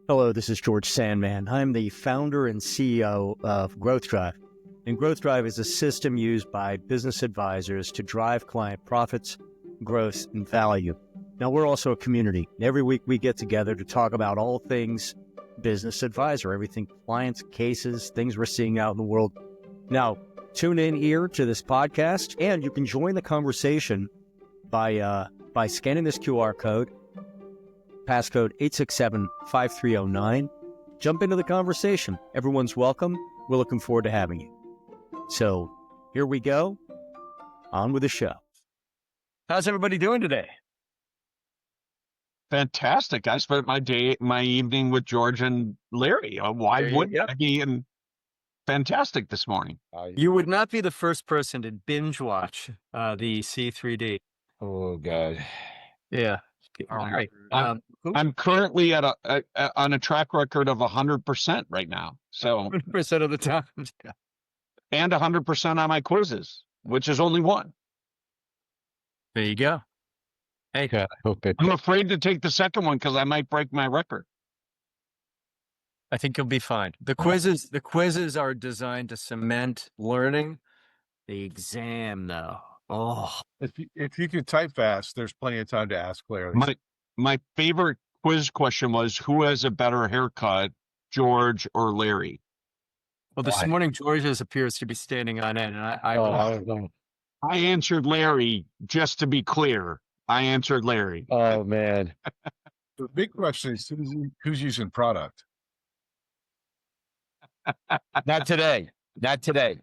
Hello, this is George Sandmann. I'm the founder and CEO of Growth Drive. And Growth Drive is a system used by business advisors to drive client profits, growth, and value. Now, we're also a community. Every week we get together to talk about all things business advisor, everything clients, cases, things we're seeing out in the world. Now, tune in here to this podcast, and you can join the conversation by scanning this QR code, passcode 867-5309. Jump into the conversation. Everyone's welcome. We're looking forward to having you. So here we go. On with the show. How's everybody doing today? Fantastic. I spent my evening with George and Larry. Why wouldn't I be in fantastic this morning? You would not be the first person to binge watch the C3D. Oh, God. Yeah. All right. I'm currently at on a track record of 100% right now. So 100% of the time. And 100% on my quizzes, which is only one. There you go. Hey, God, I hope it. I'm afraid to take the second one because I might break my record. I think you'll be fine. The quizzes are designed to cement learning. The exam, though. Oh, If you could type fast, there's plenty of time to ask Larry. My favorite quiz question was, who has a better haircut, George or Larry? well, this morning George's appears to be standing on end, and I don't know. I answered Larry, just to be clear. I answered Larry. Oh, man. The big question is, who's using product? Not today. Not today.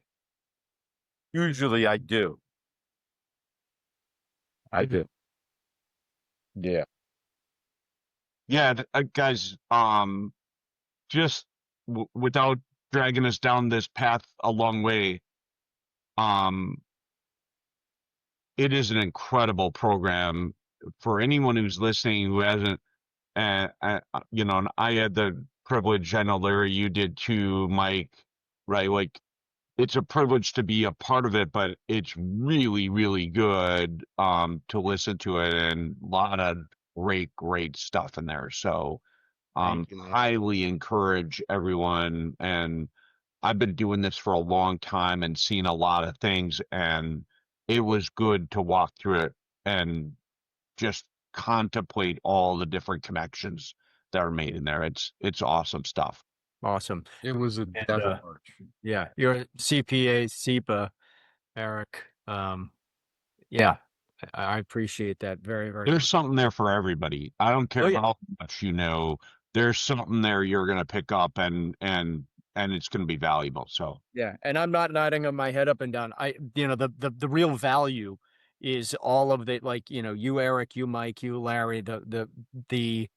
Usually I do. I do. Yeah. Yeah, guys, just without dragging us down this path a long way, it is an incredible program for anyone who's listening who hasn't, and I had the privilege, I know Larry, you did too, Mike, right? Like, it's a privilege to be a part of it, but it's really, really good to listen to it, and a lot of great stuff in there. So highly encourage everyone. And I've been doing this for a long time and seen a lot of things, and it was good to walk through it and just contemplate all the different connections that are made in there. It's awesome stuff. awesome. It was a devil march. Yeah, you're a CPA, SEPA, Eric. Yeah, I appreciate that very, very There's much. something there for everybody. I don't care how much you know. There's something there you're going to pick up, and it's going to be valuable. So Yeah, and I'm not nodding my head up and down. The real value is all of the, like, you, Eric, you, Mike, you, Larry, the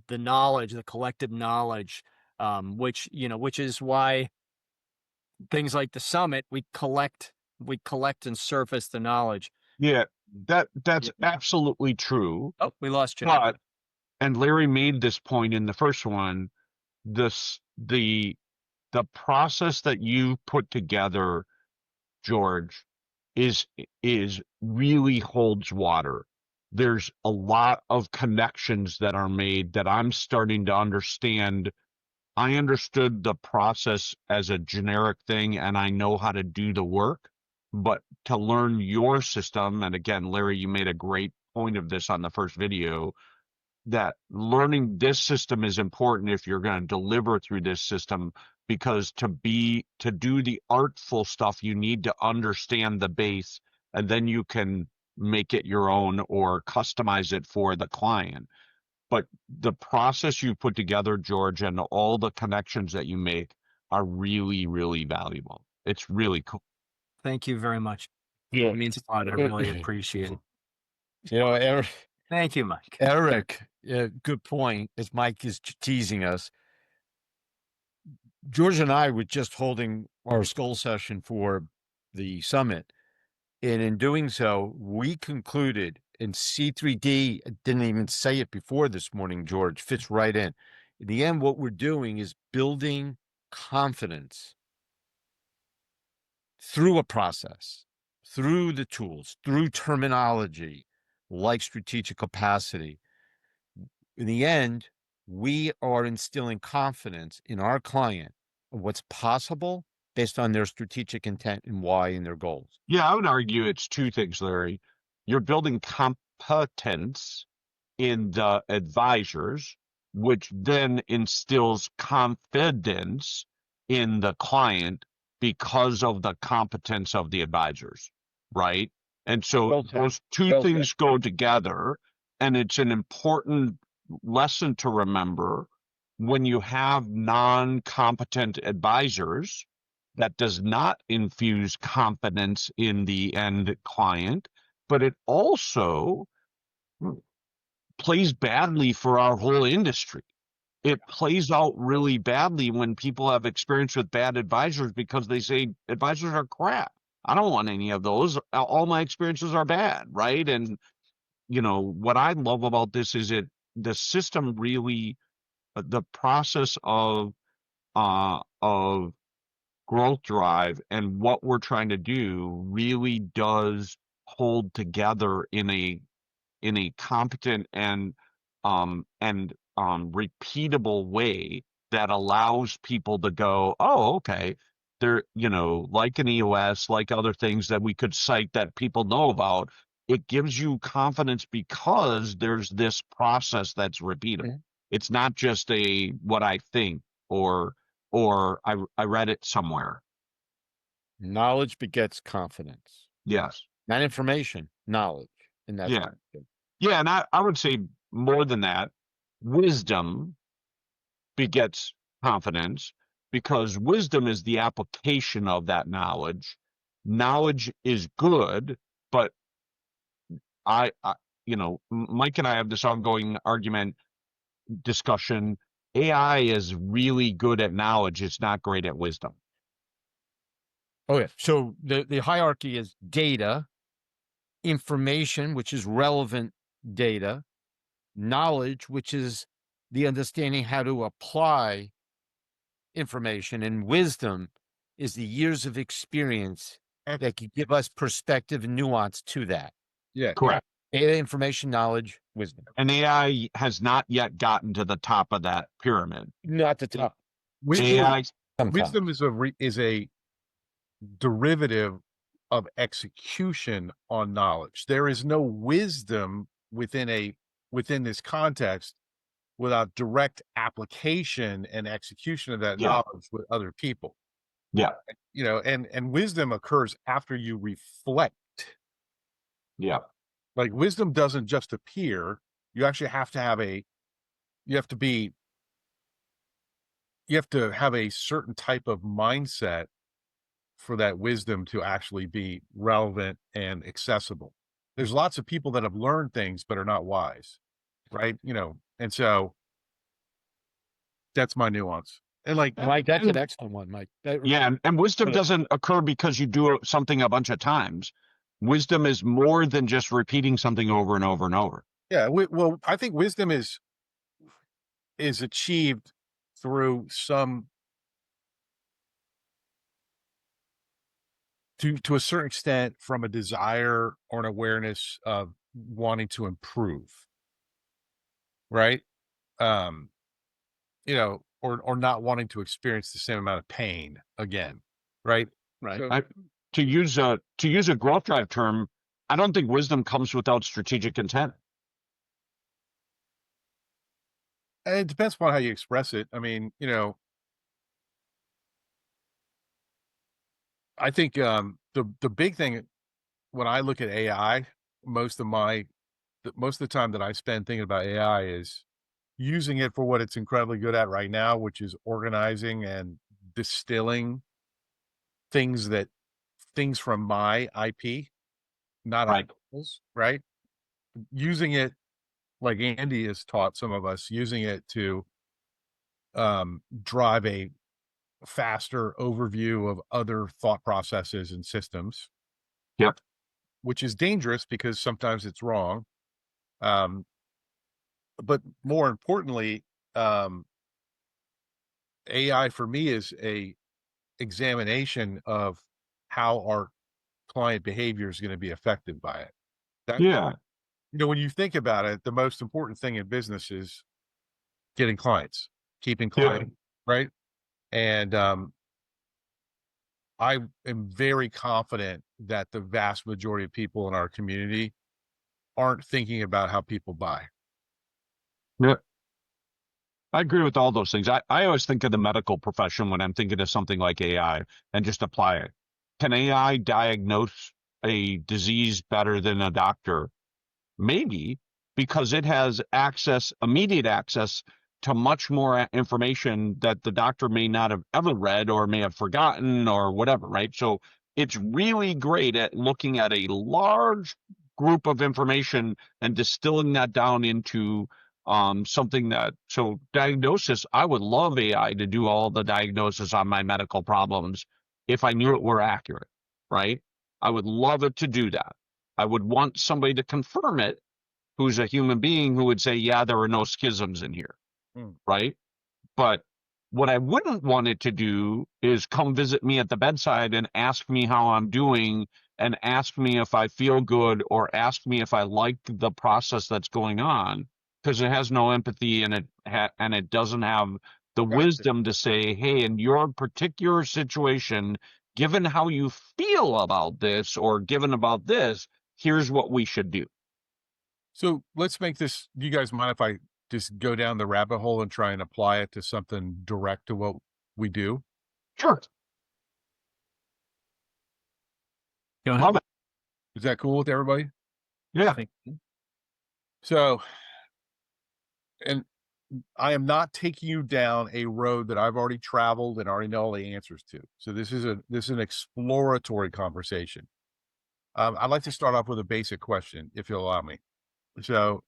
knowledge, the collective knowledge, which is why things like the summit, we collect and surface the knowledge. yeah, that's absolutely true. Oh, we lost you. But, and Larry made this point in the first one, the process that you put together, George, is really holds water. There's a lot of connections that are made that I'm starting to understand. I understood the process as a generic thing, and I know how to do the work, but to learn your system, and again, Larry, you made a great point of this on the first video, that learning this system is important if you're going to deliver through this system, because to do the artful stuff, you need to understand the base, and then you can make it your own or customize it for the client. But the process you put together, George, and all the connections that you make are really, really valuable. It's really cool. Thank you very much. Yeah. It means a lot. I really appreciate it. Eric. Thank you, Mike. Eric, good point, as Mike is teasing us. George and I were just holding our skull session for the summit. And in doing so, we concluded, and C3D didn't even say it before this morning, George, fits right in. In the end, what we're doing is building confidence through a process, through the tools, through terminology, like strategic capacity. In the end, we are instilling confidence in our client of what's possible based on their strategic intent and why and their goals. Yeah, I would argue it's two things, Larry. You're building competence in the advisors, which then instills confidence in the client because of the competence of the advisors, right? And so Well said. those two Well said. things go together, and it's an important lesson to remember when you have non-competent advisors. That does not infuse confidence in the end client, but it also plays badly for our whole industry. It plays out really badly when people have experience with bad advisors because they say advisors are crap. I don't want any of those. All my experiences are bad, right? And what I love about this is the system really, the process of growth drive and what we're trying to do really does hold together in a competent and repeatable way that allows people to go, oh, okay, there, like an EOS, like other things that we could cite that people know about. It gives you confidence because there's this process that's repeatable. Mhm. It's not just a what I think or I read it somewhere. Knowledge begets confidence. Yes. Not information, knowledge. And that's Yeah. Yeah, and I would say more than that, wisdom begets confidence because wisdom is the application of that knowledge. Knowledge is good, but I Mike and I have this ongoing argument discussion. AI is really good at knowledge. It's not great at wisdom. Okay. So the hierarchy is data, information, which is relevant data, knowledge, which is the understanding how to apply information, and wisdom is the years of experience that can give us perspective and nuance to that. Yeah. Correct. Data, information, knowledge, wisdom. And AI has not yet gotten to the top of that pyramid. Not the top. AI, Wisdom is a derivative of execution on knowledge. There is no wisdom within this context without direct application and execution of that Yeah. knowledge with other people. Yeah. And wisdom occurs after you reflect. Yeah. Like wisdom doesn't just appear. You actually have to have a certain type of mindset for that wisdom to actually be relevant and accessible. There's lots of people that have learned things but are not wise, right? And so that's my nuance. And Mike, that's an excellent one, Mike. Yeah, and wisdom doesn't occur because you do something a bunch of times. Wisdom is more than just repeating something over and over and over. yeah, well, I think wisdom is achieved through to a certain extent from a desire or an awareness of wanting to improve, right? Or not wanting to experience the same amount of pain again, right? Right. So, To use a growth drive term, I don't think wisdom comes without strategic intent. it depends upon how you express it. I mean, I think the big thing when I look at AI, most of the time that I spend thinking about AI is using it for what it's incredibly good at right now, which is organizing and distilling things from my IP, not Right. others, right? Using it like Andy has taught some of us, using it to drive a faster overview of other thought processes and systems. Yep. Which is dangerous because sometimes it's wrong. But more importantly, AI for me is a examination of how our client behavior is going to be affected by it. Yeah. When you think about it, the most important thing in business is getting clients, keeping Yeah. clients, right? And I am very confident that the vast majority of people in our community aren't thinking about how people buy. Yeah. I agree with all those things. I always think of the medical profession when I'm thinking of something like AI and just apply it. Can AI diagnose a disease better than a doctor? Maybe, because it has access, immediate access to much more information that the doctor may not have ever read or may have forgotten or whatever, right? So it's really great at looking at a large group of information and distilling that down into something that, so diagnosis, I would love AI to do all the diagnosis on my medical problems if I knew it were accurate, right? I would love it to do that. I would want somebody to confirm it who's a human being who would say, yeah, there are no schisms in here, right? But what I wouldn't want it to do is come visit me at the bedside and ask me how I'm doing and ask me if I feel good or ask me if I like the process that's going on, because it has no empathy and it doesn't have the wisdom to say, hey, in your particular situation, given how you feel about this or given about this, here's what we should do. So let's make this, do you guys mind if I just go down the rabbit hole and try and apply it to something direct to what we do? Sure. Go ahead. Love it. Is that cool with everybody? Yeah. So, and I am not taking you down a road that I've already traveled and already know all the answers to. So this is an exploratory conversation. I'd like to start off with a basic question, if you'll allow me. So,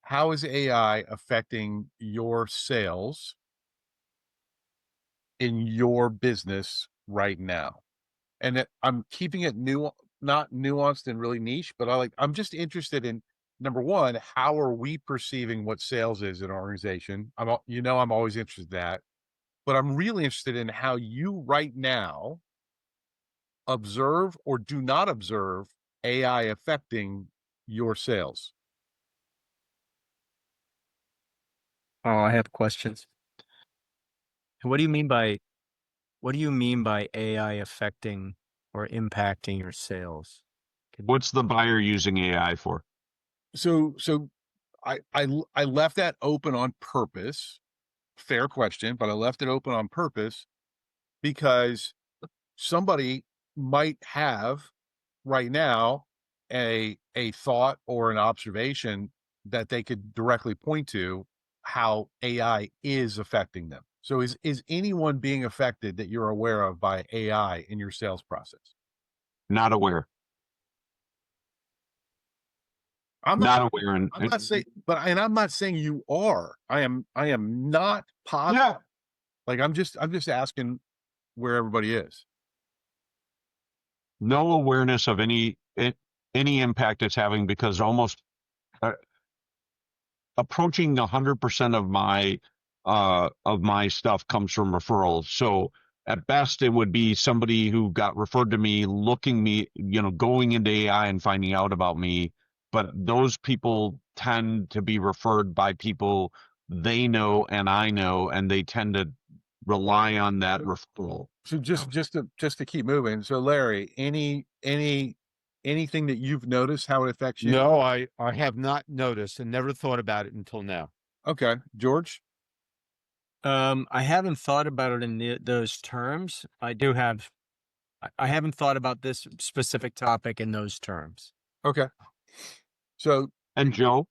how is AI affecting your sales in your business right now? And I'm keeping it not nuanced and really niche, but I'm just interested in, number one, how are we perceiving what sales is in our organization? I'm always interested in that, but I'm really interested in how you right now observe or do not observe AI affecting your sales. Oh, I have questions. What do you mean by AI affecting or impacting your sales? What's the buyer using AI for? So I left that open on purpose. Fair question, but I left it open on purpose because somebody might have right now a thought or an observation that they could directly point to how AI is affecting them. So is anyone being affected that you're aware of by AI in your sales process? Not aware. I'm Not aware. And I'm not saying, and I'm not saying you are. I am not positive. yeah, Like I'm just asking where everybody is. no awareness of any impact it's having, because almost approaching 100% of my stuff comes from referrals. So at best, it would be somebody who got referred to me, going into AI and finding out about me. But those people tend to be referred by people they know and I know, and they tend to rely on that referral. So just to keep moving. So Larry, anything that you've noticed how it affects you? No, I have not noticed and never thought about it until now. Okay, George. I haven't thought about it in those terms. I haven't thought about this specific topic in those terms. Okay. So And Joe?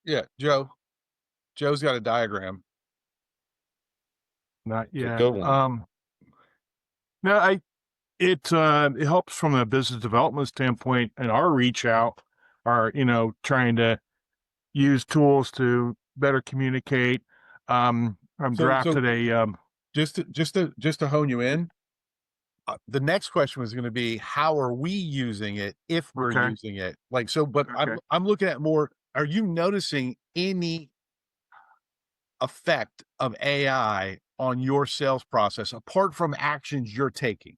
yeah, Joe's got a diagram. Not yet. Good one. No, it helps from a business development standpoint, and our reach out are, trying to use tools to better communicate. I'm drafted a Just to hone you in, the next question was going to be, how are we using it if we're Okay. using it? Like, so, but Okay. I'm looking at more, are you noticing any effect of AI on your sales process apart from actions you're taking?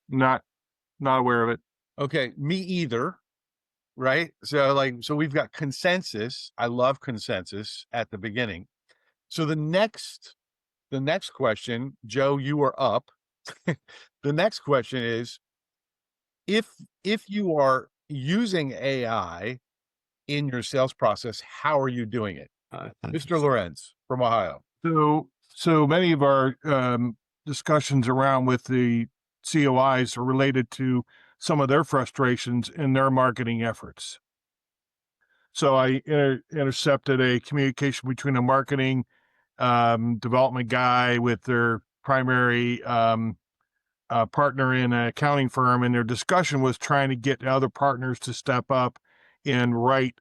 not aware of it. Okay, me either. right? So we've got consensus. I love consensus at the beginning. So the next question, Joe, you are up. The next question is, if you are using AI in your sales process, how are you doing it? Mr. Lorenz from Ohio. So many of our discussions around with the COIs are related to some of their frustrations in their marketing efforts. So I intercepted a communication between a marketing development guy with their primary partner in an accounting firm, and their discussion was trying to get other partners to step up and write,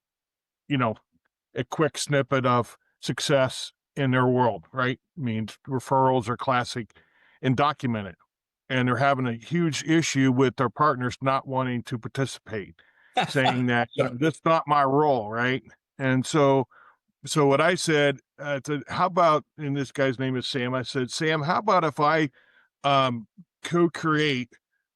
a quick snippet of success in their world, right? I mean, referrals are classic and documented. And they're having a huge issue with their partners not wanting to participate, saying that this is not my role, right? And so what I said, how about, and this guy's name is Sam. I said, Sam, how about if I co-create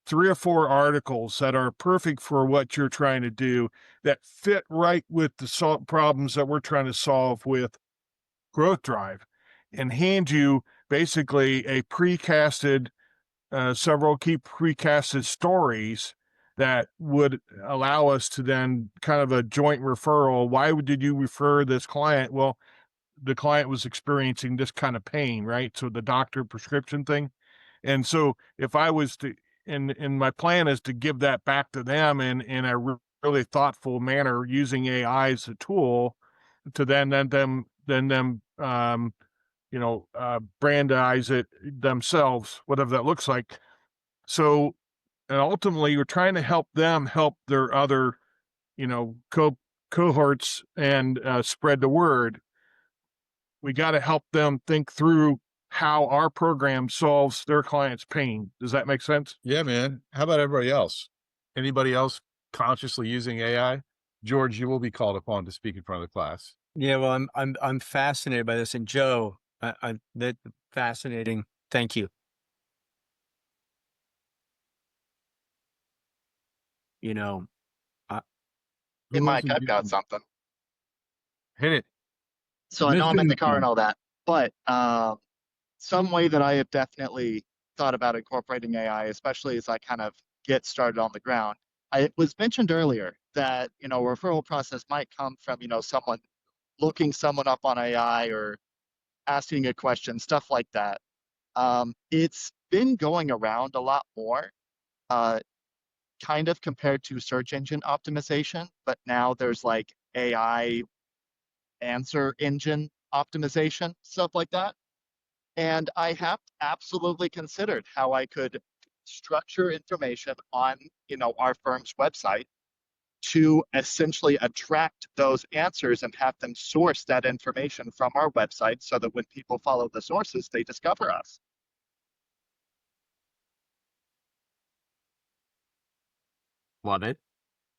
3 or 4 articles that are perfect for what you're trying to do, that fit right with the problems that we're trying to solve with Growth Drive, and hand you basically a precasted, several key precasted stories that would allow us to then kind of a joint referral. Why did you refer this client? Well, the client was experiencing this kind of pain, right? So the doctor prescription thing. And so if I was to, and my plan is to give that back to them in a really thoughtful manner, using AI as a tool to then brandize it themselves, whatever that looks like. So, and ultimately you're trying to help them help their other, cohorts and spread the word. We got to help them think through how our program solves their client's pain. Does that make sense? Yeah, man. How about everybody else? Anybody else consciously using AI? George, you will be called upon to speak in front of the class. Yeah, well, I'm fascinated by this, and Joe, that fascinating. Thank you. Hey, Mike, I've got something. Hit it. So I know I'm in the car and all that, but some way that I have definitely thought about incorporating AI, especially as I kind of get started on the ground. It was mentioned earlier that, referral process might come from, someone looking someone up on AI or asking a question, stuff like that. It's been going around a lot more, kind of compared to search engine optimization, but now there's like AI answer engine optimization, stuff like that. And I have absolutely considered how I could structure information on, our firm's website to essentially attract those answers and have them source that information from our website so that when people follow the sources, they discover us. Love it.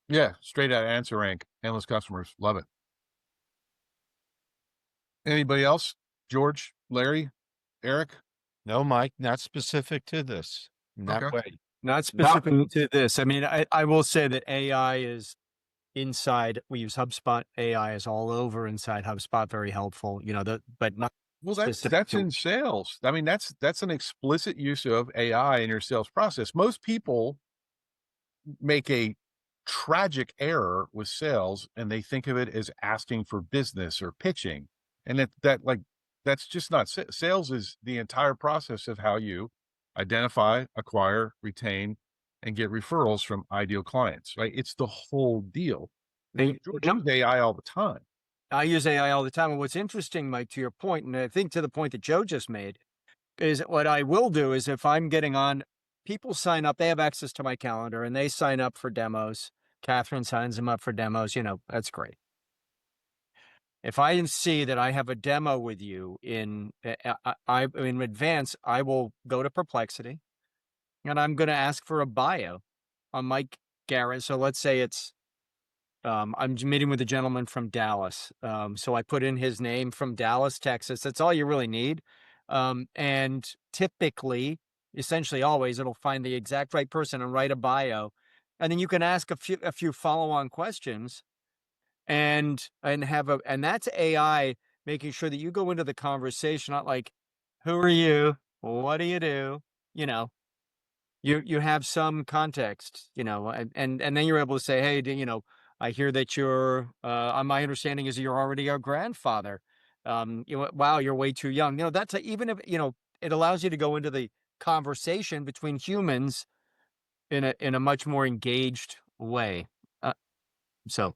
Yeah, straight out answer rank. Endless customers. Love it. Anybody else? George, Larry, Eric? No, Mike, not specific to this in that Okay. way. Not specific to this. I mean, I will say that AI is inside. We use HubSpot. AI is all over inside HubSpot. Very helpful. But not. Well, specific that's to- in sales. I mean, that's an explicit use of AI in your sales process. Most people make a tragic error with sales, and they think of it as asking for business or pitching, and that's just not sales. Is the entire process of how you identify, acquire, retain, and get referrals from ideal clients. Right? It's the whole deal. Hey, George uses AI all the time. I use AI all the time. And what's interesting, Mike, to your point, and I think to the point that Joe just made, is what I will do is if I'm getting on, people sign up, they have access to my calendar and they sign up for demos. Catherine signs them up for demos. That's great. If I see that I have a demo with you in advance, I will go to Perplexity and I'm going to ask for a bio on Mike Garrett. So let's say I'm meeting with a gentleman from Dallas. So I put in his name from Dallas, Texas. That's all you really need. And typically, essentially always, it'll find the exact right person and write a bio. and then you can ask a few follow-on questions, and that's AI making sure that you go into the conversation not like, who are you? What do you do? You know, you have some context, and then you're able to say, hey, I hear that you're my understanding is you're already a grandfather. Wow, you're way too young. That's even if it allows you to go into the conversation between humans in a much more engaged way. So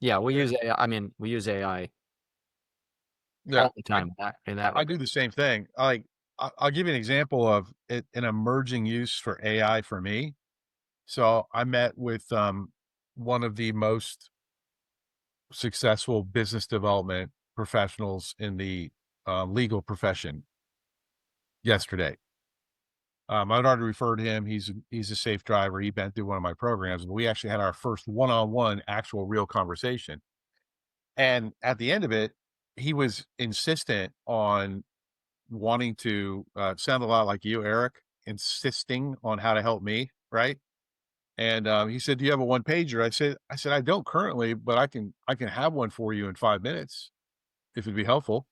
yeah, we use AI. I mean, we use AI Yeah, all the time in that I do the same thing. I'll give you an example of an emerging use for AI for me. So I met with one of the most successful business development professionals in the legal profession yesterday. I'd already referred him. He's a safe driver. He'd been through one of my programs, but we actually had our first one-on-one actual real conversation. And at the end of it, he was insistent on wanting to sound a lot like you, Eric, insisting on how to help me, right? And he said, "Do you have a one pager?" I said, "I don't currently, but I can have one for you in 5 minutes if it'd be helpful."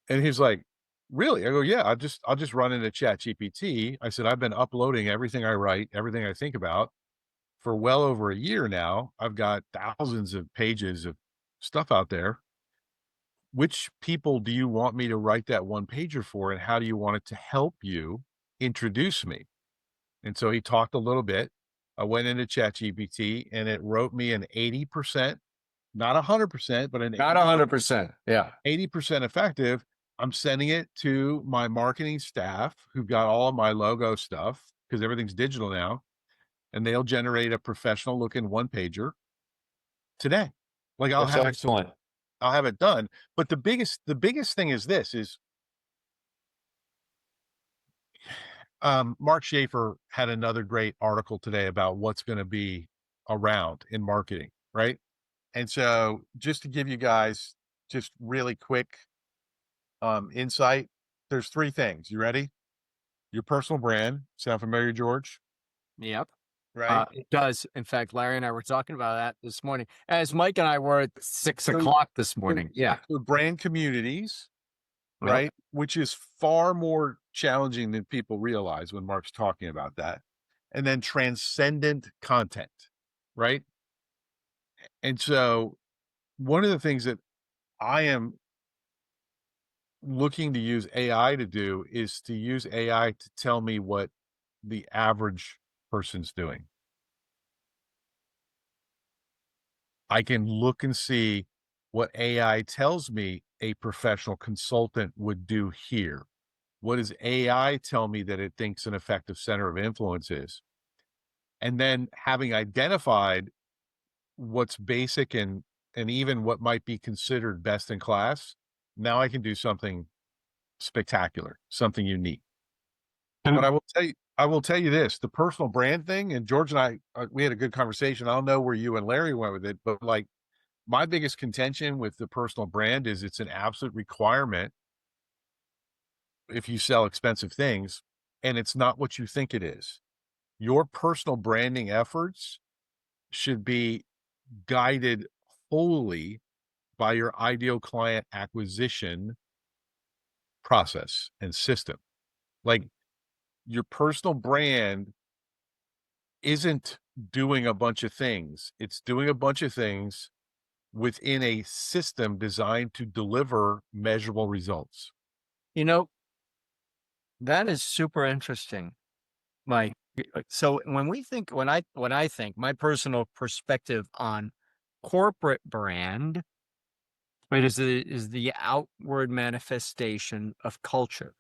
And he's like, "Really?" I go, "Yeah, I'll just run into Chat GPT." I said, "I've been uploading everything I write, everything I think about for well over a year now. I've got thousands of pages of stuff out there. Which people do you want me to write that one pager for, and how do you want it to help you introduce me?" And so he talked a little bit. I went into ChatGPT and it wrote me an 80%, not 100%, but an Not 100%. Yeah. 80% effective. I'm sending it to my marketing staff who've got all of my logo stuff because everything's digital now, and they'll generate a professional looking one pager today. Like That's excellent. I'll have it done. But the biggest thing is this is Mark Schaefer had another great article today about what's going to be around in marketing, right? And so just to give you guys just really quick insight, there's three things. You ready? Your personal brand. Sound familiar, George? Yep. Right? It does. In fact, Larry and I were talking about that this morning, as Mike and I were at 6 o'clock this morning. Yeah. So brand communities, Yep. right? Which is far more challenging than people realize when Mark's talking about that. And then transcendent content, right? And so one of the things that I am looking to use AI to do is to use AI to tell me what the average person's doing. I can look and see what AI tells me a professional consultant would do here. What does AI tell me that it thinks an effective center of influence is? And then having identified what's basic and even what might be considered best in class, now I can do something spectacular, something unique. But I will tell you this, the personal brand thing, and George and I, we had a good conversation. I don't know where you and Larry went with it, but like my biggest contention with the personal brand is it's an absolute requirement if you sell expensive things, and it's not what you think it is. Your personal branding efforts should be guided wholly by your ideal client acquisition process and system. Like your personal brand isn't doing a bunch of things. It's doing a bunch of things within a system designed to deliver measurable results. That is super interesting, Mike. So when I think my personal perspective on corporate brand, right, is the outward manifestation of culture.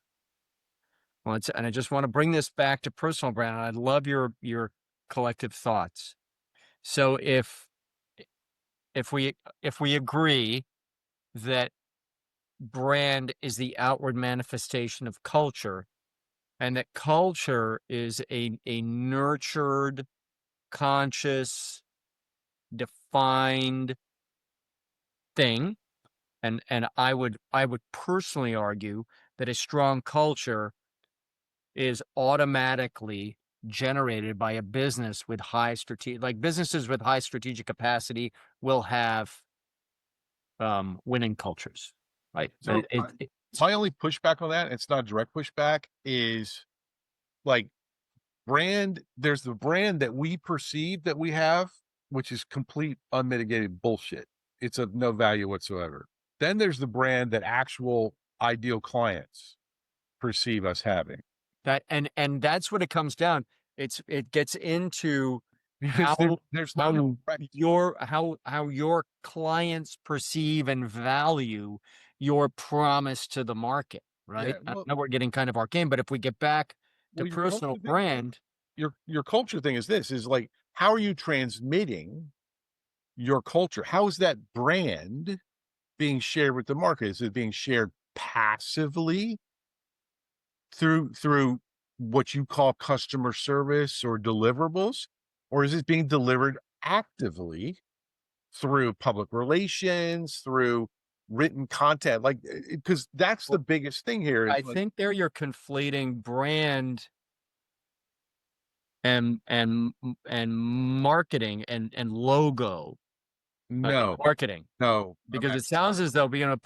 Well, and I just want to bring this back to personal brand, and I'd love your collective thoughts. So if we agree that brand is the outward manifestation of culture, and that culture is a nurtured, conscious, defined thing, and I would personally argue that a strong culture is automatically generated by a business with high strategic, like businesses with high strategic capacity will have winning cultures, right? So It- my only pushback on that, it's not direct pushback, is like brand. There's the brand that we perceive that we have, which is complete unmitigated bullshit. It's of no value whatsoever. Then there's the brand that actual ideal clients perceive us having. that and that's what it comes down. It gets into Because how there's not a direct- how your clients perceive and value your promise to the market, right? Yeah, well- I know we're getting kind of arcane, but if we get back to Well, your personal culture thing- brand, your culture thing is this, is like, how are you transmitting your culture? How is that brand being shared with the market? Is it being shared passively through what you call customer service or deliverables, or is it being delivered actively through public relations, through written content? Like, because that's the biggest thing here. Is I like, think there you're conflating brand and marketing and logo no, marketing. no, Because it sounds as though being a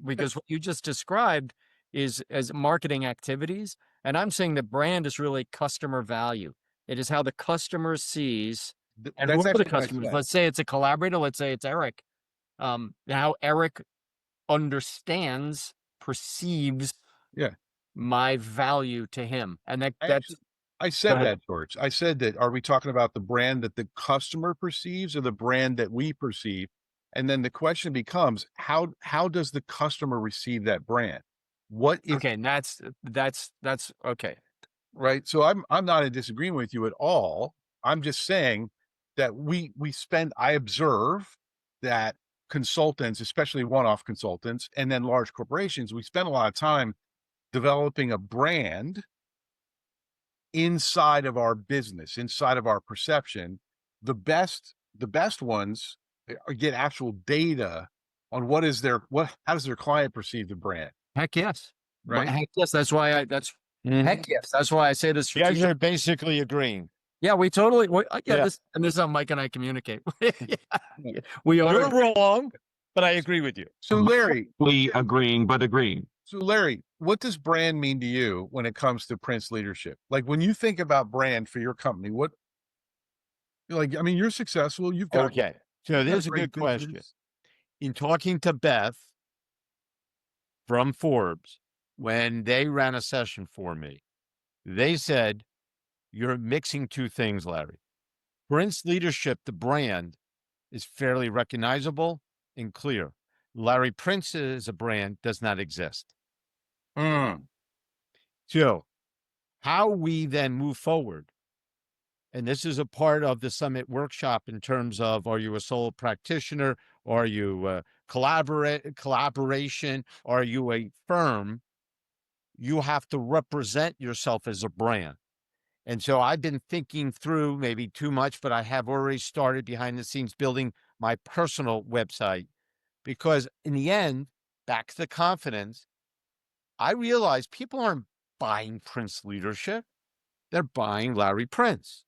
because what you just described is as marketing activities, and I'm saying the brand is really customer value. It is how the customer sees, and that's who are the actually what I customers? said. Let's say it's a collaborator. Let's say it's Eric. How Eric understands, perceives, Yeah. my value to him, and I said that, George. I said that. Are we talking about the brand that the customer perceives or the brand that we perceive? And then the question becomes, how does the customer receive that brand? What is okay. And that's okay. right? So I'm not in disagreement with you at all. I'm just saying that we spend. I observe that consultants, especially one-off consultants, and then large corporations, we spend a lot of time developing a brand inside of our business, inside of our perception. The best ones get actual data on how does their client perceive the brand, Heck yes. right? Heck yes. That's why heck yes. That's why I say this. You guys are basically agreeing. Yeah, we totally. Yeah. This is how Mike and I communicate. Yeah, we are. You're wrong, but I agree with you. So Larry, We agreeing, but agreeing. what does brand mean to you when it comes to Prince leadership? Like when you think about brand for your company, what, like, I mean, you're successful. You've got Okay. So there's a great good question. business. In talking to Beth from Forbes, when they ran a session for me, they said, you're mixing two things, Larry. Prince leadership, the brand, is fairly recognizable and clear. Larry Prince as a brand does not exist. Mm. So how we then move forward, and this is a part of the summit workshop in terms of, are you a solo practitioner? Are you collaboration? Are you a firm? You have to represent yourself as a brand. And so I've been thinking through, maybe too much, but I have already started behind the scenes building my personal website, because in the end, back to the confidence, I realize people aren't buying Prince leadership. They're buying Larry Prince.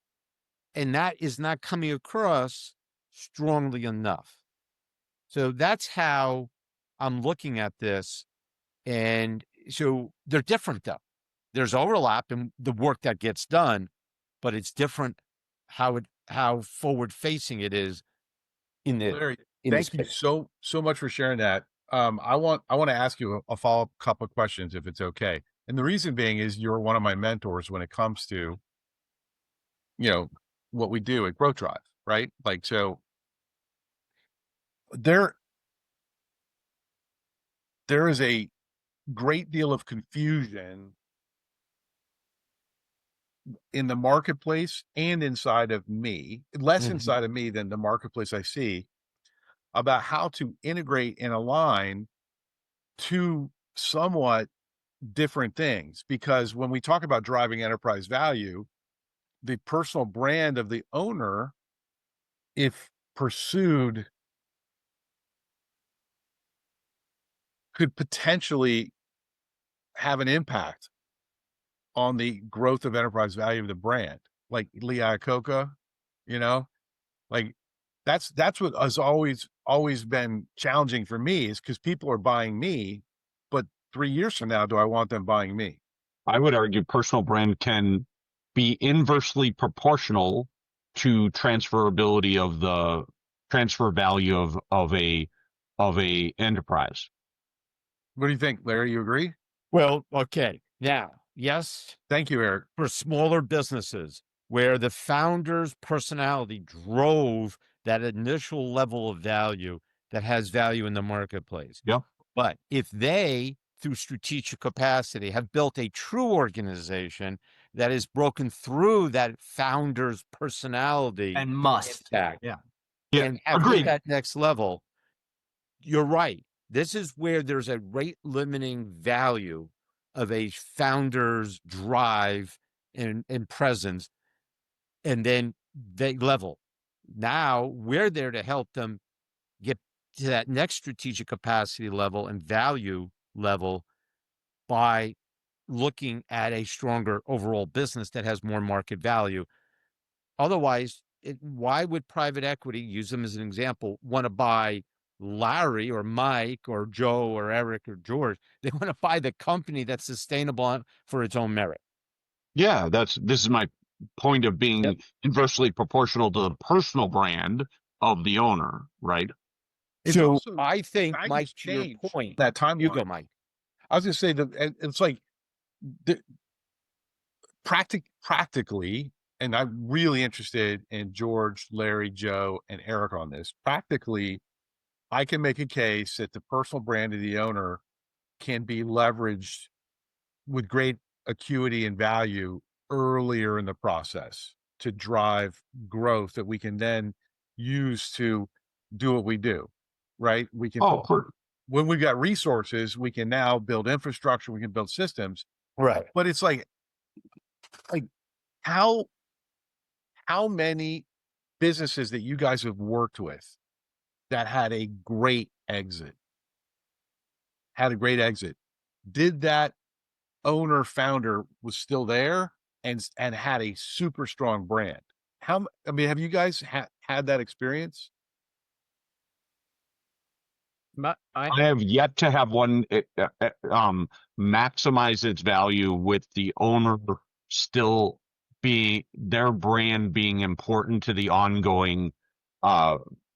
And that is not coming across strongly enough. So that's how I'm looking at this. And so they're different, though. There's overlap in the work that gets done, but it's different how forward facing it is in the Larry, in thank the you space. so much for sharing that. I want to ask you a follow-up couple of questions if it's okay. And the reason being is you're one of my mentors when it comes to, what we do at Growth Drive, right? Like, so there is a great deal of confusion in the marketplace and inside of me, less inside of me than the marketplace I see, about how to integrate and align two somewhat different things. Because when we talk about driving enterprise value, the personal brand of the owner, if pursued, could potentially have an impact on the growth of enterprise value of the brand, like Lee Iacocca, you know, like that's what has always been challenging for me, is because people are buying me, but 3 years from now, do I want them buying me? I would argue personal brand can be inversely proportional to transferability of the transfer value of a enterprise. What do you think, Larry? You agree? Well, okay. Now, yes, Thank you, Eric. for smaller businesses where the founder's personality drove that initial level of value that has value in the marketplace. Yeah. But if they, through strategic capacity, have built a true organization that is broken through that founder's personality And must. impact, Yeah. Yeah, and have hit agreed. that next level, you're right. This is where there's a rate limiting value of a founder's drive and presence, and then they level. Now we're there to help them get to that next strategic capacity level and value level by looking at a stronger overall business that has more market value. Otherwise, why would private equity, use them as an example, want to buy Larry or Mike or Joe or Eric or George? They want to buy the company that's sustainable for its own merit. Yeah, this is my point of being Yep. inversely proportional to the personal brand of the owner, right? It's So also, I think, values Mike, to your change point, that timeline. you go, Mike. I was going to say that it's like practically, and I'm really interested in George, Larry, Joe, and Eric on this. Practically, I can make a case that the personal brand of the owner can be leveraged with great acuity and value earlier in the process to drive growth that we can then use to do what we do, right? We can, when we've got resources, we can now build infrastructure, we can build systems, Right. but it's like how many businesses that you guys have worked with that had a great exit, did that owner founder was still there and had a super strong brand? I mean, have you guys had that experience? I have yet to have one maximize its value with the owner still being their brand being important to the ongoing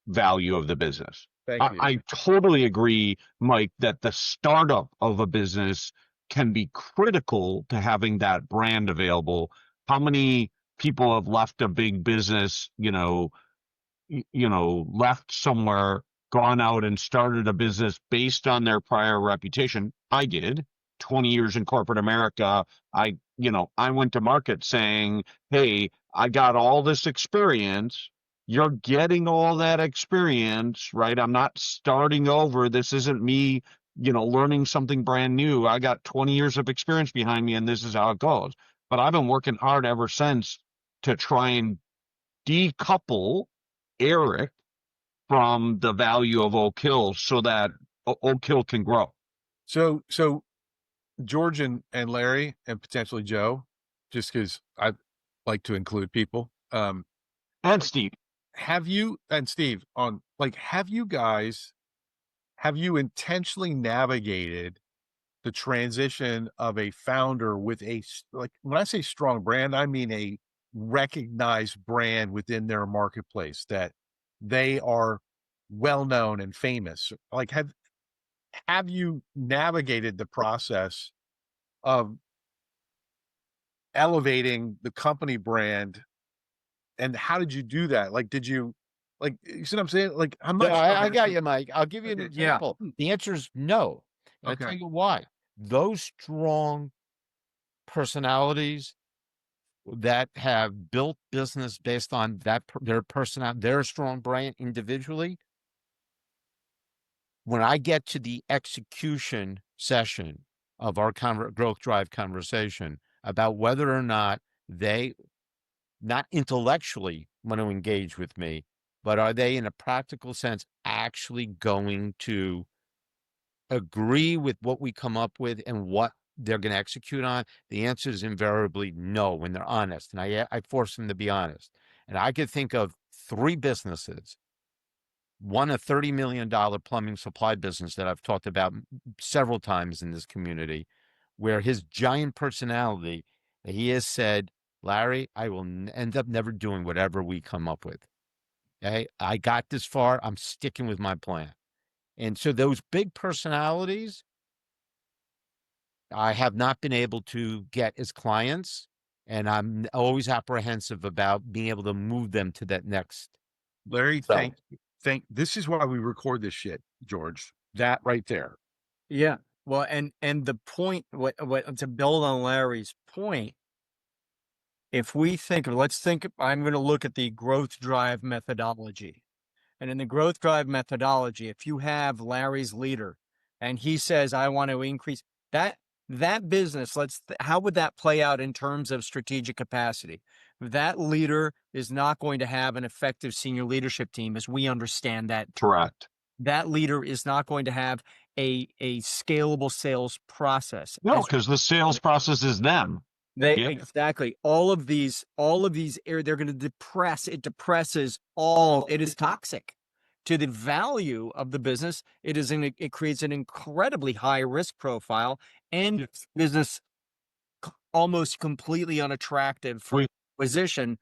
value of the business. Thank you. I totally agree, Mike, that the startup of a business can be critical to having that brand available. How many people have left a big business, left somewhere, gone out and started a business based on their prior reputation? I did. 20 years in corporate America. I went to market saying, hey, I got all this experience. You're getting all that experience, right? I'm not starting over. This isn't me, learning something brand new. I got 20 years of experience behind me, and this is how it goes. But I've been working hard ever since to try and decouple Eric from the value of Oak Hill so that Oak Hill can grow. So George and Larry and potentially Joe, just because I like to include people. And Steve. Have you intentionally navigated the transition of a founder with when I say strong brand, I mean a recognized brand within their marketplace that they are well known and famous? Like, have you navigated the process of elevating the company brand, and how did you do that? Like, did you, you see what I'm saying? Like, I'm not Yeah, sure. I got you, Mike. I'll give you an Okay. example. The answer is no. And I'll tell you why. Those strong personalities that have built business based on their personality, their strong brand individually, when I get to the execution session of our growth drive conversation about whether or not they not intellectually want to engage with me, but are they in a practical sense actually going to agree with what we come up with and what they're going to execute on? The answer is invariably no when they're honest. And I force them to be honest. And I could think of 3 businesses, one a $30 million plumbing supply business that I've talked about several times in this community, where his giant personality, he has said, Larry, I will end up never doing whatever we come up with. Okay. I got this far. I'm sticking with my plan. And so those big personalities, I have not been able to get as clients, and I'm always apprehensive about being able to move them to that next. Larry, So- this is why we record this shit, George. That right there. Yeah. Well, and the point, what to build on Larry's point, if we think, let's think, I'm going to look at the growth drive methodology. And in the growth drive methodology, if you have Larry's leader and he says, I want to increase that business, how would that play out in terms of strategic capacity? That leader is not going to have an effective senior leadership team as we understand that. Correct. That leader is not going to have a scalable sales process. No, because the sales process is them. Exactly. All of these they're going to depress. It depresses it is toxic to the value of the business. It creates an incredibly high risk profile and business almost completely unattractive for acquisition,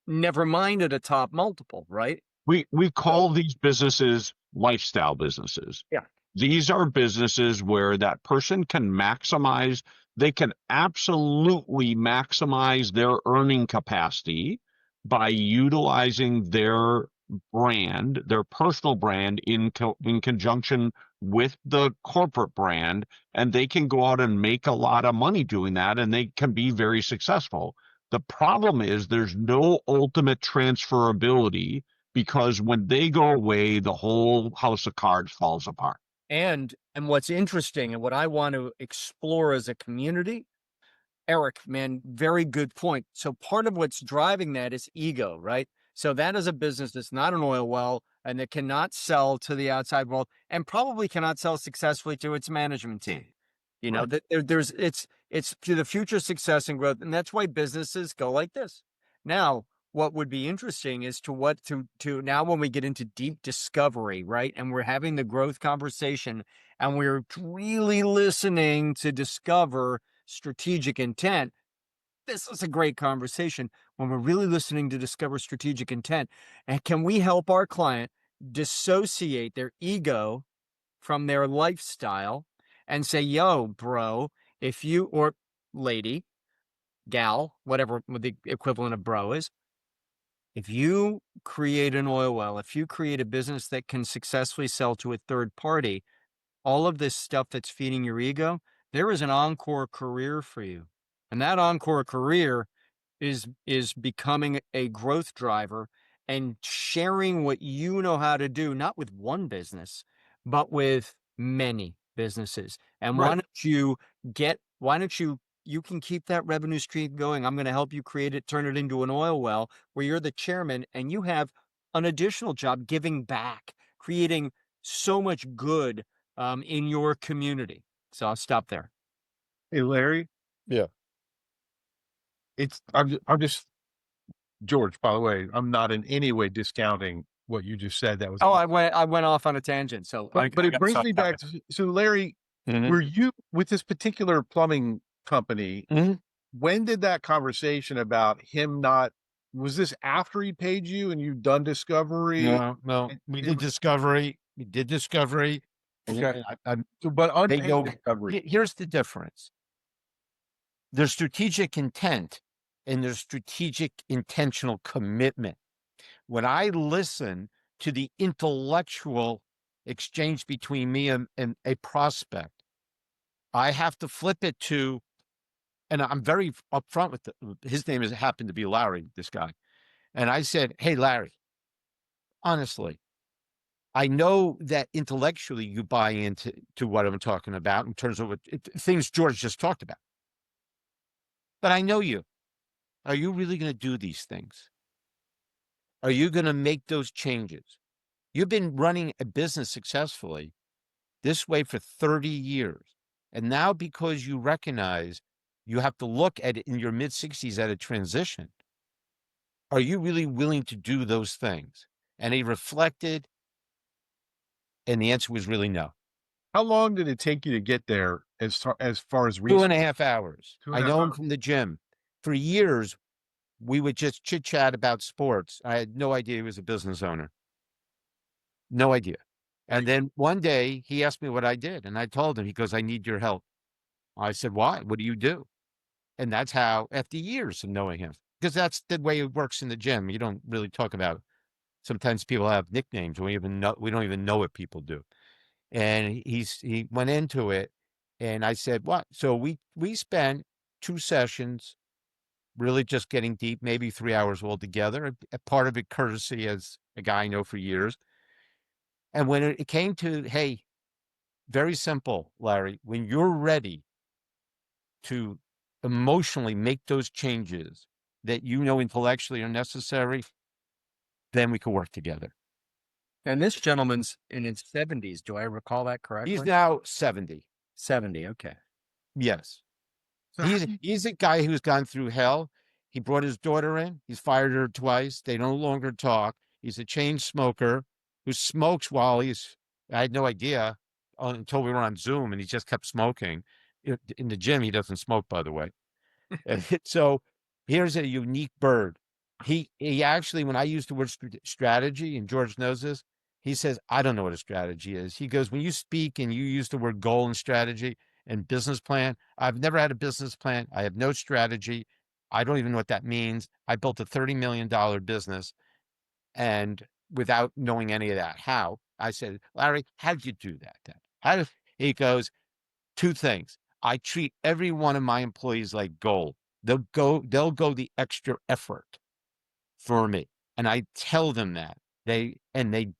never mind at a top multiple, right? We call these businesses lifestyle businesses. Yeah. These are businesses where that person can they can absolutely maximize their earning capacity by utilizing their brand, their personal brand in conjunction with the corporate brand, and they can go out and make a lot of money doing that, and they can be very successful. The problem is there's no ultimate transferability, because when they go away, the whole house of cards falls apart. And what's interesting and what I want to explore as a community, Eric, man, very good point. So part of what's driving that is ego, right? So that is a business that's not an oil well and that cannot sell to the outside world and probably cannot sell successfully to its management team. You know, that it's to the future success and growth. And that's why businesses go like this. Now, what would be interesting is to now when we get into deep discovery, right? And we're having the growth conversation and we're really listening to discover strategic intent. This is a great conversation when we're really listening to discover strategic intent. And can we help our client dissociate their ego from their lifestyle and say, yo, bro, if you, or lady, gal, whatever the equivalent of bro is, if you create an oil well, if you create a business that can successfully sell to a third party, all of this stuff that's feeding your ego, there is an encore career for you. And that encore career is becoming a growth driver and sharing what you know how to do, not with one business, but with many businesses. And why don't you can keep that revenue stream going. I'm going to help you create it, turn it into an oil well where you're the chairman and you have an additional job giving back, creating so much good in your community. So I'll stop there. Hey, Larry. Yeah. I'm just, George, by the way, I'm not in any way discounting what you just said. That was, I went off on a tangent. So, but it brings me back to, so Larry, were you with this particular plumbing company? When did that conversation about him was this after he paid you and you've done discovery? No, we did discovery. Okay. But here's the difference. There's strategic intent and there's strategic intentional commitment. When I listen to the intellectual exchange between me and a prospect, I have to flip it to, and I'm very upfront with his name happened to be Larry, this guy. And I said, hey, Larry, honestly, I know that intellectually you buy into what I'm talking about in terms of things George just talked about. But I know you. Are you really going to do these things? Are you going to make those changes? You've been running a business successfully this way for 30 years. And now because you recognize you have to look at it in your mid-60s at a transition, are you really willing to do those things? And he reflected, and the answer was really no. How long did it take you to get there as far as research? 2.5 hours. I know him from the gym. For years, we would just chit chat about sports. I had no idea he was a business owner. No idea. And then one day he asked me what I did. And I told him, he goes, I need your help. I said, why? What do you do? And that's how, after years of knowing him, because that's the way it works in the gym. You don't really talk about it. Sometimes people have nicknames. We don't even know what people do. And he went into it, and I said, what? So we spent 2 sessions really just getting deep, maybe 3 hours altogether. A part of it courtesy as a guy I know for years. And when it came to, hey, very simple, Larry, when you're ready to emotionally make those changes that you know intellectually are necessary, then we could work together. And this gentleman's in his 70s. Do I recall that correctly? He's now 70. 70. Okay. Yes. So He's a guy who's gone through hell. He brought his daughter in. He's fired her twice. They no longer talk. He's a chain smoker who smokes while I had no idea until we were on Zoom, and he just kept smoking. In the gym, he doesn't smoke, by the way. So here's a unique bird. He actually, when I use the word strategy, and George knows this, he says, I don't know what a strategy is. He goes, when you speak and you use the word goal and strategy and business plan, I've never had a business plan. I have no strategy. I don't even know what that means. I built a $30 million business and without knowing any of that. How? I said, Larry, how did you do that then? He goes, 2 things. I treat every one of my employees like gold. They'll go the extra effort for me. And I tell them that. They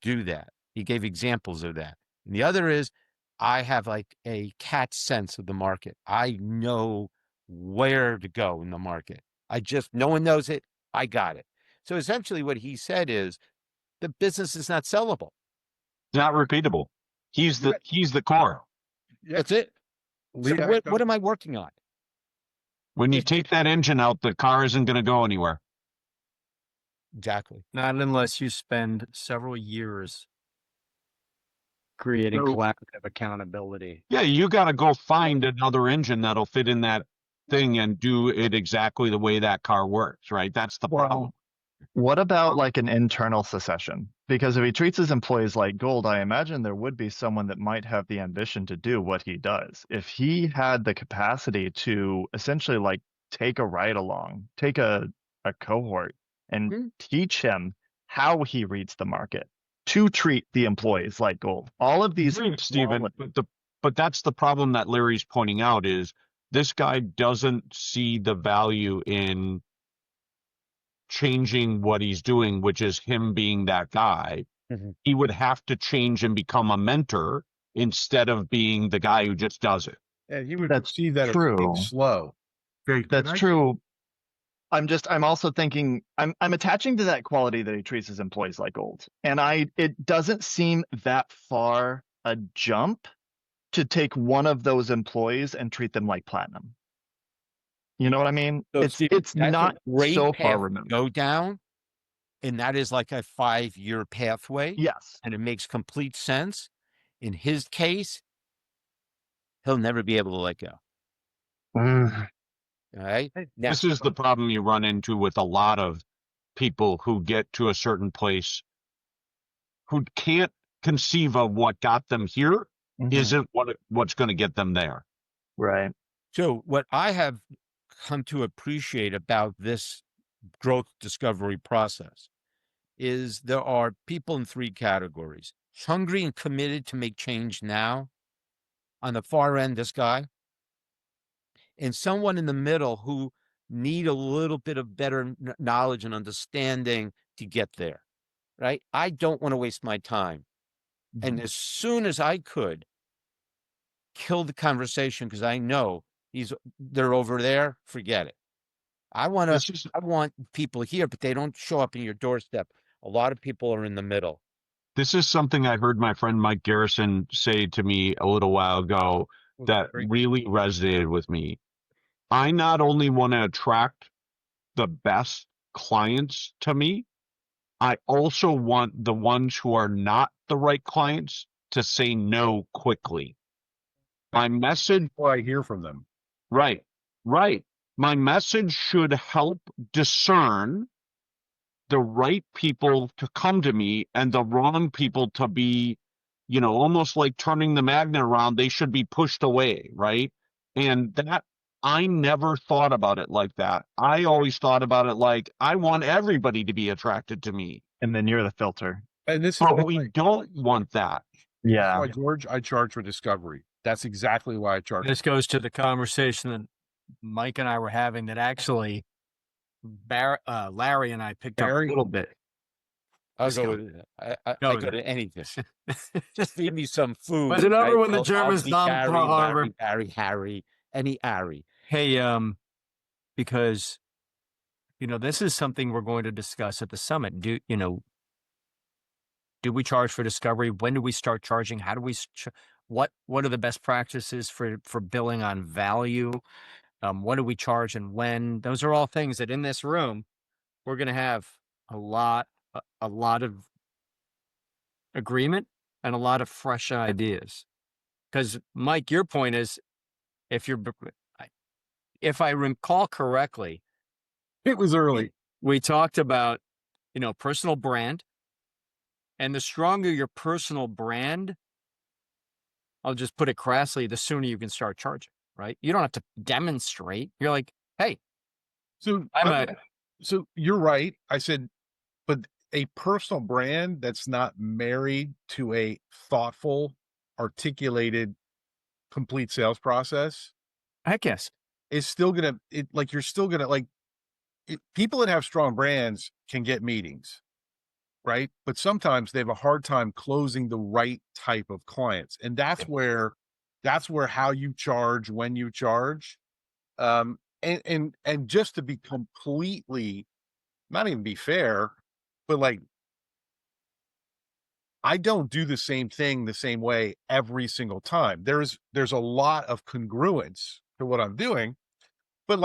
do that. He gave examples of that. And the other is I have like a cat sense of the market. I know where to go in the market. No one knows it. I got it. So essentially what he said is the business is not sellable. It's not repeatable. He's the core. That's it. So what am I working on? When you take that engine out, the car isn't going to go anywhere. Exactly. Not unless you spend several years creating collaborative accountability. Yeah, you got to go find another engine that'll fit in that thing and do it exactly the way that car works, right? That's the problem. What about like an internal secession? Because if he treats his employees like gold, I imagine there would be someone that might have the ambition to do what he does. If he had the capacity to essentially like take a ride along, take a cohort and teach him how he reads the market to treat the employees like gold. All of these, Agreed, Stephen, but that's the problem that Larry's pointing out is this guy doesn't see the value in changing what he's doing, which is him being that guy. Mm-hmm. He would have to change and become a mentor instead of being the guy who just does it. And he would That's see that true. as being slow. That's true. I'm also thinking I'm attaching to that quality that he treats his employees like gold. And it doesn't seem that far a jump to take one of those employees and treat them like platinum. You know what I mean? So It's not so far path removed. go down, and that is like a 5-year pathway. Yes. And it makes complete sense. In his case, he'll never be able to let go. All right. Now, This is the problem you run into with a lot of people who get to a certain place who can't conceive of what got them here isn't what's going to get them there. Right. so what I have come to appreciate about this growth discovery process is there are people in 3 categories: hungry and committed to make change now. On the far end, this guy, and someone in the middle who need a little bit of better knowledge and understanding to get there, right? I don't want to waste my time. And as soon as I could kill the conversation, because I know they're over there, forget it. I want people here, but they don't show up in your doorstep. A lot of people are in the middle. This is something I heard my friend Mike Garrison say to me a little while ago that Great. really resonated with me. I not only want to attract the best clients to me, I also want the ones who are not the right clients to say no quickly. My message, Well, I hear from them. right, right. My message should help discern the right people to come to me and the wrong people to be, almost like turning the magnet around. They should be pushed away, right? And that, I never thought about it like that. I always thought about it like, I want everybody to be attracted to me. And then you're the filter. And this is But why, we don't want that. Yeah. George, I charge for discovery. That's exactly why I charge. This goes to the conversation that Mike and I were having that actually Larry and I picked up a Barry? little bit. I'll Just go go. with it. I Go go with to anything. Just feed me some food. Was it over when the I'll Germans be bombed Barry, Pearl Harbor? Harry, any Harry. Hey, because this is something we're going to discuss at the summit. Do we charge for discovery? When do we start charging? How do we? What are the best practices for billing on value? What do we charge and when? Those are all things that in this room we're going to have a lot of agreement and a lot of fresh ideas. Because Mike, your point is, if I recall correctly, It was early. we talked about, personal brand, and the stronger your personal brand, I'll just put it crassly, the sooner you can start charging, right? You don't have to demonstrate. You're like, hey, So so you're right. I said, but a personal brand that's not married to a thoughtful, articulated, complete sales process heck yes. is still gonna you're still gonna people that have strong brands can get meetings, right? But sometimes they have a hard time closing the right type of clients. And that's where how you charge, when you charge. And just to be completely, not even be fair, but I don't do the same thing the same way every single time. There's a lot of congruence to what I'm doing, but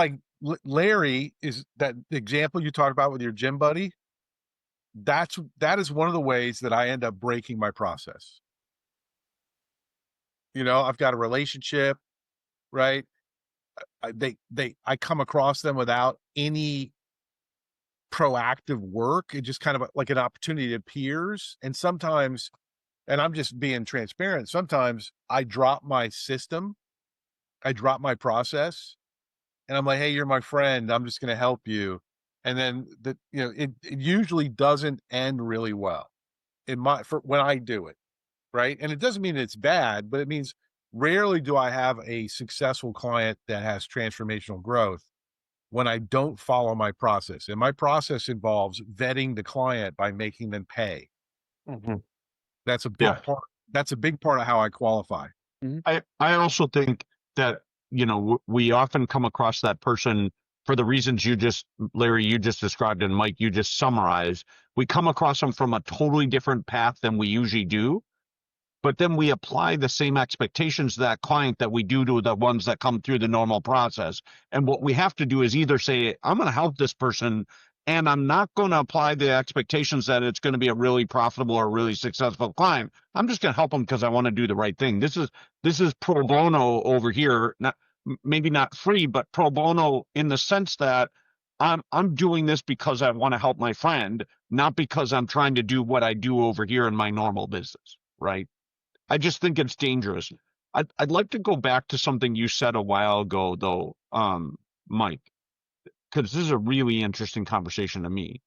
Larry is that example you talked about with your gym buddy. That is one of the ways that I end up breaking my process. I've got a relationship, right? I come across them without any proactive work. It just kind of like an opportunity appears. And sometimes, and I'm just being transparent, sometimes I drop my system, I drop my process, and I'm like, hey, you're my friend, I'm just going to help you. And then it usually doesn't end really well for when I do it. Right. And it doesn't mean it's bad, but it means rarely do I have a successful client that has transformational growth when I don't follow my process. And my process involves vetting the client by making them pay. Mhm. That's a big Yeah. part. That's a big part of how I qualify. I also think that, we often come across that person for the reasons Larry, you just described, and Mike, you just summarized. We come across them from a totally different path than we usually do. But then we apply the same expectations to that client that we do to the ones that come through the normal process. And what we have to do is either say, I'm going to help this person, and I'm not going to apply the expectations that it's going to be a really profitable or really successful client. I'm just going to help them because I want to do the right thing. This is pro bono over here, maybe not free, but pro bono in the sense that I'm doing this because I want to help my friend, not because I'm trying to do what I do over here in my normal business, right? I just think it's dangerous. I'd like to go back to something you said a while ago, though, Mike, because this is a really interesting conversation to me.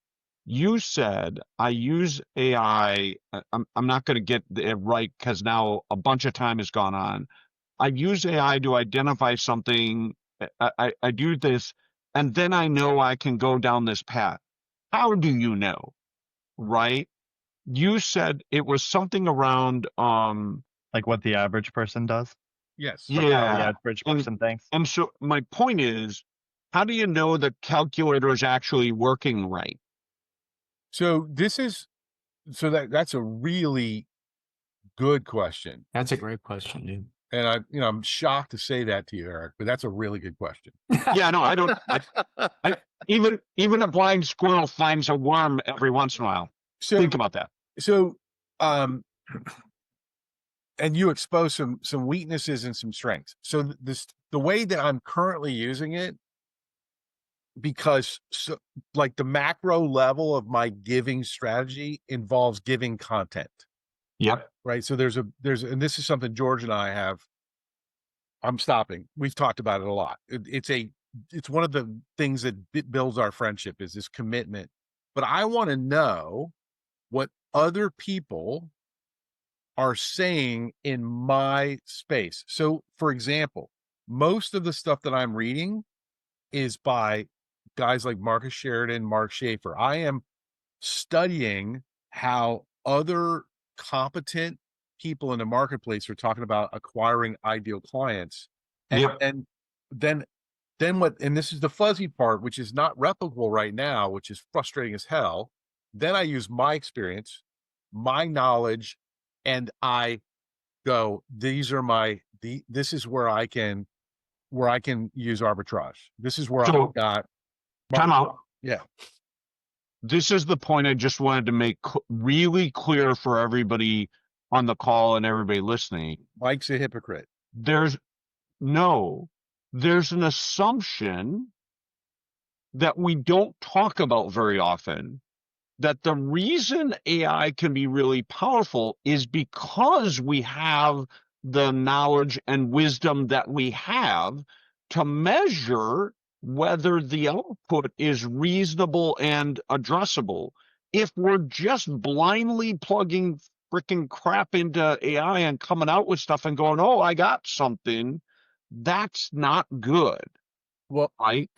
You said I use AI. I'm not going to get it right because now a bunch of time has gone on. I use AI to identify something. I do this, and then I know I can go down this path. How do you know? Right? You said it was something around Like what the average person does. Yes. How the yeah. average person thinks. And so my point is, how do you know the calculator is actually working right? So that's a really good question. That's a great question, dude. And I'm shocked to say that to you, Eric, but that's a really good question. Yeah, no, I don't. Even a blind squirrel finds a worm every once in a while. So Think about that. So, and you expose some weaknesses and some strengths. So the way that I'm currently using it, because like the macro level of my giving strategy involves giving content. Yep. Right. So and this is something George and I have. I'm stopping. We've talked about it a lot. It's one of the things that builds our friendship is this commitment. But I want to know what other people are saying in my space. So, for example, most of the stuff that I'm reading is by guys like Marcus Sheridan, Mark Schaefer. I am studying how other competent people in the marketplace are talking about acquiring ideal clients. And, Yep. and then what, and this is the fuzzy part, which is not replicable right now, which is frustrating as hell. Then I use my experience, my knowledge, and I go, this is where I can use arbitrage. This is where So, I've got time out. Yeah. This is the point I just wanted to make really clear for everybody on the call and everybody listening. Mike's a hypocrite. There's an assumption that we don't talk about very often, that the reason AI can be really powerful is because we have the knowledge and wisdom that we have to measure whether the output is reasonable and addressable. If we're just blindly plugging freaking crap into AI and coming out with stuff and going, oh, I got something, that's not good. Well, right?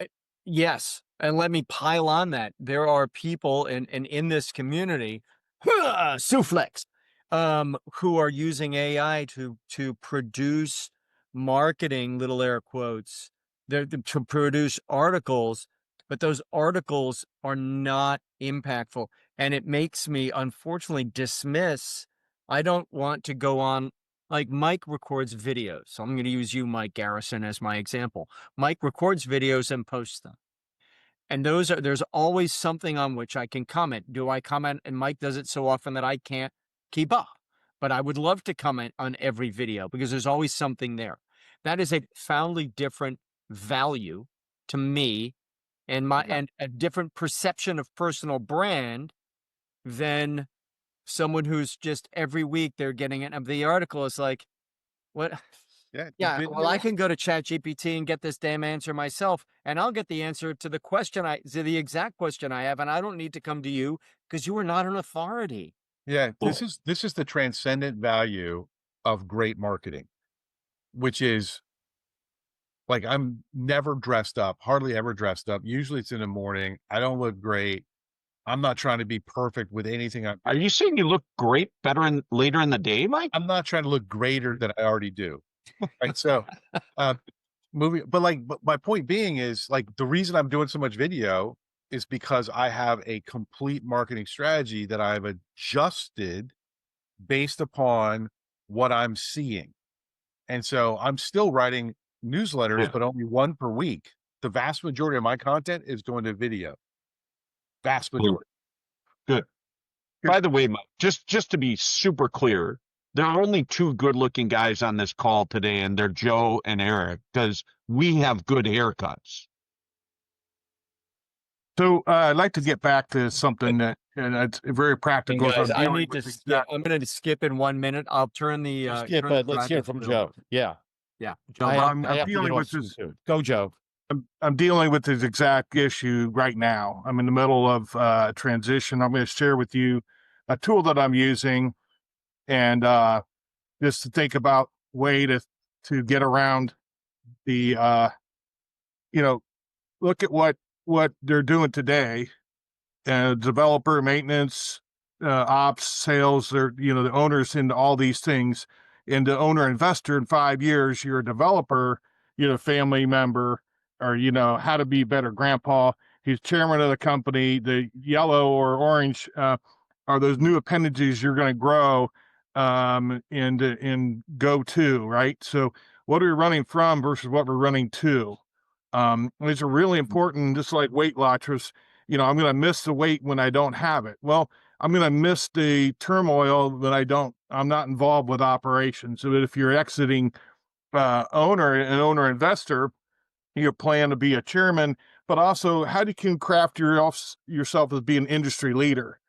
Yes. And let me pile on that. There are people in this community, Souflex, who are using AI to produce marketing, little air quotes, to produce articles, but those articles are not impactful. And it makes me, unfortunately, dismiss. I don't want to go on, like Mike records videos. So I'm going to use you, Mike Garrison, as my example. Mike records videos and posts them. And there's always something on which I can comment. Do I comment? And Mike does it so often that I can't keep up. But I would love to comment on every video because there's always something there. That is a profoundly different value to me and and a different perception of personal brand than someone who's just every week they're getting it. And the article is like, what? Yeah, well, I can go to ChatGPT and get this damn answer myself, and I'll get the answer to the exact question I have, and I don't need to come to you because you are not an authority. Yeah, this is the transcendent value of great marketing, which is like I'm never dressed up, hardly ever dressed up. Usually it's in the morning. I don't look great. I'm not trying to be perfect with anything. Are you saying you look great later in the day, Mike? I'm not trying to look greater than I already do. Right. So, but my point being is like the reason I'm doing so much video is because I have a complete marketing strategy that I've adjusted based upon what I'm seeing. And so I'm still writing newsletters, but only one per week. The vast majority of my content is going to video. Vast majority. Good. By the way, Mike, just to be super clear, there are only two good-looking guys on this call today, and they're Joe and Eric, because we have good haircuts. So I'd like to get back to something that and it's very practical. Guys, I'm going to skip in 1 minute. I'll turn the skip. Let's hear from Joe. Yeah. Joe, I'm dealing with this. Go, Joe. I'm dealing with this exact issue right now. I'm in the middle of transition. I'm going to share with you a tool that I'm using, and just to think about way to get around the look at what they're doing today. Developer, maintenance, ops, sales, they're the owners into all these things. And the owner investor in 5 years, you're a developer, you're a family member, or how to be a better grandpa. He's chairman of the company. The yellow or orange are those new appendages you're going to grow and go to, right? So what are we running from versus what we're running to? These are really important, just like Weight Watchers. You know, I'm going to miss the weight when I don't have it. Well, I'm going to miss the turmoil that I'm not involved with operations. So that if you're exiting an owner investor, you plan to be a chairman, but also how you can craft yourself as being an industry leader,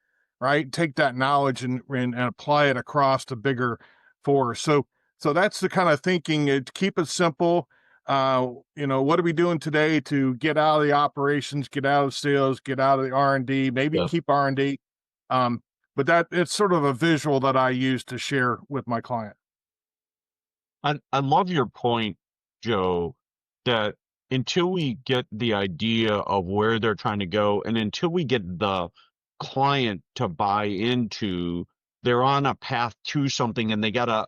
right? Take that knowledge and apply it across to bigger force. So that's the kind of thinking. To keep it simple. You know, what are we doing today to get out of the operations, get out of sales, get out of the R&D, maybe keep R&D. But it's sort of a visual that I use to share with my client. I love your point, Joe, that until we get the idea of where they're trying to go, and until we get the client to buy into, they're on a path to something, and they gotta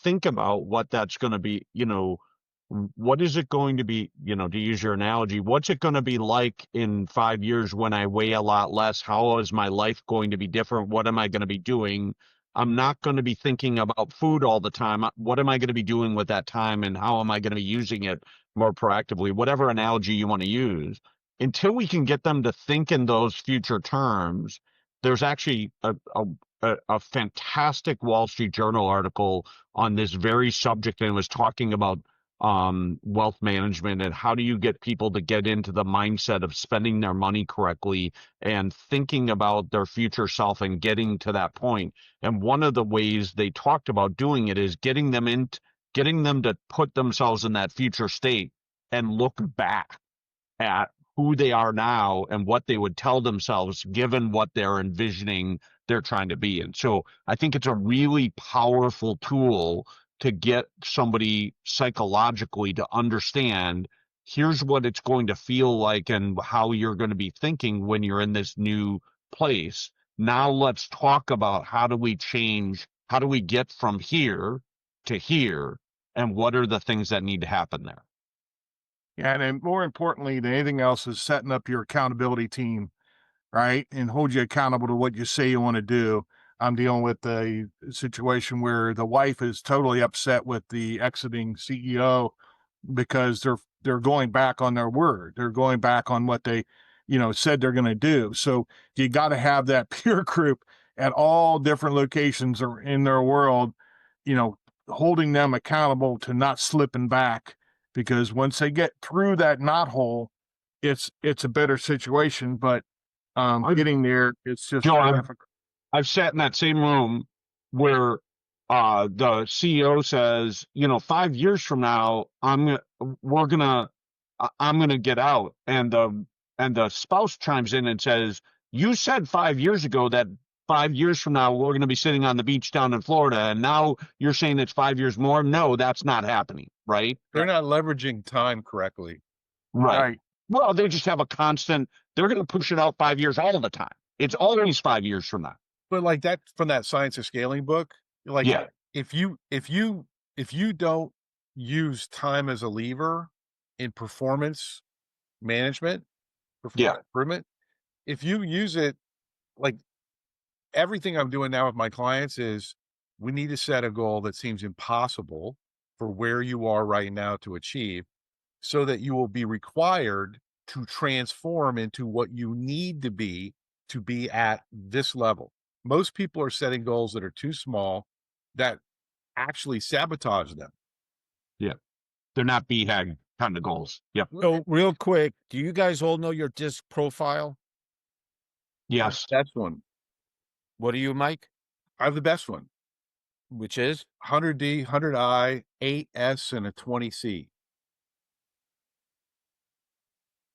think about what that's going to be. You know, what is it going to be? You know, to use your analogy, what's it going to be like in 5 years when I weigh a lot less? How is my life going to be different? What am I going to be doing? I'm not going to be thinking about food all the time. What am I going to be doing with that time, and how am I going to be using it more proactively? Whatever analogy you want to use. Until we can get them to think in those future terms, there's actually a fantastic Wall Street Journal article on this very subject, and it was talking about wealth management and how do you get people to get into the mindset of spending their money correctly and thinking about their future self and getting to that point. And one of the ways they talked about doing it is getting them to put themselves in that future state and look back at who they are now and what they would tell themselves given what they're envisioning they're trying to be. And so I think it's a really powerful tool to get somebody psychologically to understand here's what it's going to feel like and how you're going to be thinking when you're in this new place. Now let's talk about how do we get from here to here, and what are the things that need to happen there? Yeah, and then more importantly than anything else is setting up your accountability team, right? And hold you accountable to what you say you want to do. I'm dealing with a situation where the wife is totally upset with the exiting CEO because they're going back on their word. They're going back on what they, said they're going to do. So you got to have that peer group at all different locations or in their world, holding them accountable to not slipping back, because once they get through that knothole, it's a better situation. But getting there, it's just Joe, difficult. I've sat in that same room where the CEO says, 5 years from now, I'm gonna get out, and the spouse chimes in and says, "You said 5 years ago that 5 years from now we're gonna be sitting on the beach down in Florida, and now you're saying it's 5 years more." No, that's not happening, right? They're not leveraging time correctly. Right. Well, they just have they're going to push it out 5 years all of the time. It's always 5 years from now. But like that, from that Science of Scaling book, like if you don't use time as a lever in performance management, improvement, if you use it, like everything I'm doing now with my clients is we need to set a goal that seems impossible for where you are right now to achieve, so that you will be required to transform into what you need to be at this level. Most people are setting goals that are too small, that actually sabotage them. Yeah. They're not BHAG kind of goals. Yep. So real quick, do you guys all know your disc profile? Yes. That's one. What are you, Mike? I have the best one, Which is 100D, 100I, 8S, and a 20C.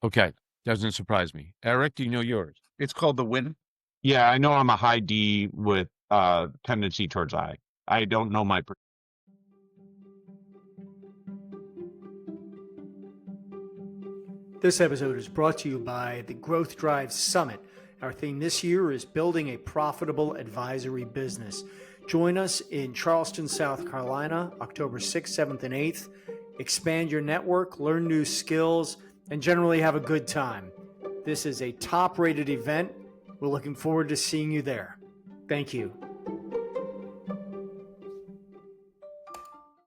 okay. Doesn't surprise me. Eric, do you know yours? It's called the Win. Yeah, I know I'm a high D with tendency towards I. I don't know my. This episode is brought to you by the Growth Drive Summit. Our theme this year is building a profitable advisory business. Join us in Charleston, South Carolina, October 6th, 7th, and 8th. Expand your network, learn new skills, and generally have a good time. This is a top-rated event. We're looking forward to seeing you there. Thank you.